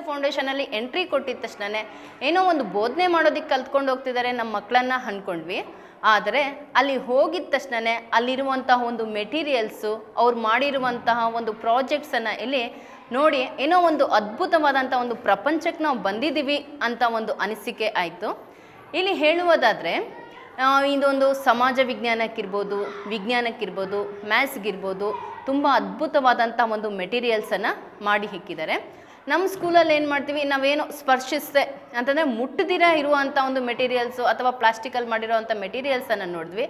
ಫೌಂಡೇಶನಲ್ಲಿ entry ಕೊಟ್ಟಿದ ತಕ್ಷಣ ಏನೋ ಒಂದು ಬೋಧನೆ ಮಾಡೋದಕ್ಕೆ ಕಲ್ತ್ಕೊಂಡು ಹೋಗ್ತಿದ್ದಾರೆ ನಮ್ಮ ಮಕ್ಕಳನ್ನ ಅಂದ್ಕೊಂಡ್ವಿ. ಆದರೆ ಅಲ್ಲಿ ಹೋಗಿದ ತಕ್ಷಣ ಅಲ್ಲಿರುವಂತಹ ಒಂದು ಮೆಟೀರಿಯಲ್ಸು, ಅವ್ರು ಮಾಡಿರುವಂತಹ ಒಂದು ಪ್ರಾಜೆಕ್ಟ್ಸನ್ನು ಇಲ್ಲಿ ನೋಡಿ ಏನೋ ಒಂದು ಅದ್ಭುತವಾದಂಥ ಒಂದು ಪ್ರಪಂಚಕ್ಕೆ ನಾವು ಬಂದಿದ್ದೀವಿ ಅಂತ ಒಂದು ಅನಿಸಿಕೆ ಆಯಿತು. ಇಲ್ಲಿ ಹೇಳುವುದಾದರೆ ಇದೊಂದು ಸಮಾಜ ವಿಜ್ಞಾನಕ್ಕಿರ್ಬೋದು, ವಿಜ್ಞಾನಕ್ಕಿರ್ಬೋದು, ಮ್ಯಾಥ್ಸ್ಗಿರ್ಬೋದು ತುಂಬ ಅದ್ಭುತವಾದಂಥ ಒಂದು ಮೆಟೀರಿಯಲ್ಸನ್ನು ಮಾಡಿ ಇಕ್ಕಿದ್ದಾರೆ. ನಮ್ಮ ಸ್ಕೂಲಲ್ಲಿ ಏನು ಮಾಡ್ತೀವಿ, ನಾವೇನು ಸ್ಪರ್ಶಿಸದೆ ಅಂತಂದರೆ ಮುಟ್ಟದಿರ ಇರುವಂಥ ಒಂದು ಮೆಟೀರಿಯಲ್ಸು ಅಥವಾ ಪ್ಲಾಸ್ಟಿಕಲ್ಲಿ ಮಾಡಿರೋವಂಥ ಮೆಟೀರಿಯಲ್ಸನ್ನು ನೋಡಿದ್ವಿ.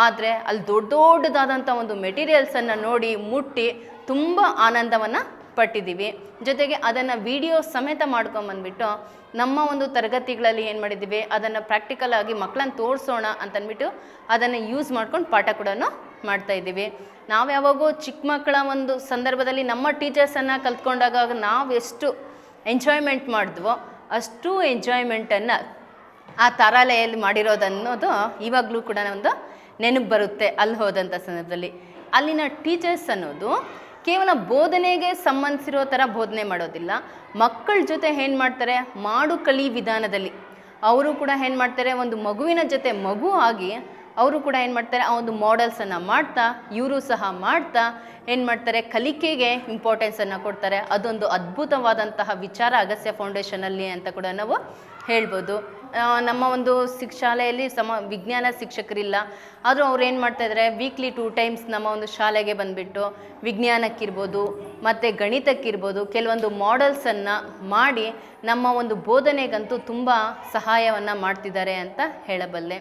ಆದರೆ ಅಲ್ಲಿ ದೊಡ್ಡದಾದಂಥ ಒಂದು ಮೆಟೀರಿಯಲ್ಸನ್ನು ನೋಡಿ ಮುಟ್ಟಿ ತುಂಬ ಆನಂದವನ್ನು ಪಟ್ಟಿದ್ದೀವಿ. ಜೊತೆಗೆ ಅದನ್ನು ವಿಡಿಯೋ ಸಮೇತ ಮಾಡ್ಕೊಂಬಂದ್ಬಿಟ್ಟು ನಮ್ಮ ಒಂದು ತರಗತಿಗಳಲ್ಲಿ ಏನು ಮಾಡಿದ್ದೀವಿ, ಅದನ್ನು ಪ್ರಾಕ್ಟಿಕಲ್ ಆಗಿ ಮಕ್ಕಳನ್ನು ತೋರಿಸೋಣ ಅಂತಂದ್ಬಿಟ್ಟು ಅದನ್ನು ಯೂಸ್ ಮಾಡ್ಕೊಂಡು ಪಾಠ ಕೂಡ ಮಾಡ್ತಾಯಿದ್ದೀವಿ. ನಾವು ಯಾವಾಗೋ ಚಿಕ್ಕ ಮಕ್ಕಳ ಒಂದು ಸಂದರ್ಭದಲ್ಲಿ ನಮ್ಮ ಟೀಚರ್ಸನ್ನು ಕಲ್ತ್ಕೊಂಡಾಗ ನಾವು ಎಷ್ಟು ಎಂಜಾಯ್ಮೆಂಟ್ ಮಾಡಿದ್ವೋ ಅಷ್ಟು ಎಂಜಾಯ್ಮೆಂಟನ್ನು ಆ ತಾರಾಲಯಲ್ಲಿ ಮಾಡಿರೋದನ್ನೋದು ಇವಾಗಲೂ ಕೂಡ ಒಂದು ನೆನಪು ಬರುತ್ತೆ. ಅಲ್ಲಿ ಹೋದಂಥ ಸಂದರ್ಭದಲ್ಲಿ ಅಲ್ಲಿನ ಟೀಚರ್ಸ್ ಅನ್ನೋದು ಕೇವಲ ಬೋಧನೆಗೆ ಸಂಬಂಧಿಸಿರೋ ಥರ ಬೋಧನೆ ಮಾಡೋದಿಲ್ಲ, ಮಕ್ಕಳ ಜೊತೆ ಏನು ಮಾಡ್ತಾರೆ, ಮಾಡು ಕಲಿ ವಿಧಾನದಲ್ಲಿ ಅವರು ಕೂಡ ಏನು ಮಾಡ್ತಾರೆ, ಒಂದು ಮಗುವಿನ ಜೊತೆ ಮಗು ಆಗಿ ಅವರು ಕೂಡ ಏನು ಮಾಡ್ತಾರೆ, ಆ ಒಂದು ಮಾಡೆಲ್ಸನ್ನು ಮಾಡ್ತಾ ಇವರು ಸಹ ಮಾಡ್ತಾ ಏನು ಮಾಡ್ತಾರೆ, ಕಲಿಕೆಗೆ ಇಂಪಾರ್ಟೆನ್ಸನ್ನು ಕೊಡ್ತಾರೆ. ಅದೊಂದು ಅದ್ಭುತವಾದಂತಹ ವಿಚಾರ ಅಗಸ್ತ್ಯ ಫೌಂಡೇಶನಲ್ಲಿ ಅಂತ ಕೂಡ ನಾವು ಹೇಳ್ಬೋದು. ನಮ್ಮ ಒಂದು ಶಾಲೆಯಲ್ಲಿ ವಿಜ್ಞಾನ ಶಿಕ್ಷಕರಿಲ್ಲ, ಆದರೂ ಅವ್ರು ಏನು ಮಾಡ್ತಾಯಿದ್ದಾರೆ, ವೀಕ್ಲಿ 2 ಟೈಮ್ಸ್ ನಮ್ಮ ಒಂದು ಶಾಲೆಗೆ ಬಂದುಬಿಟ್ಟು ವಿಜ್ಞಾನಕ್ಕಿರ್ಬೋದು ಮತ್ತು ಗಣಿತಕ್ಕಿರ್ಬೋದು ಕೆಲವೊಂದು ಮಾಡೆಲ್ಸನ್ನು ಮಾಡಿ ನಮ್ಮ ಒಂದು ಬೋಧನೆಗಂತೂ ತುಂಬ ಸಹಾಯವನ್ನು ಮಾಡ್ತಿದ್ದಾರೆ ಅಂತ ಹೇಳಬಲ್ಲೆ.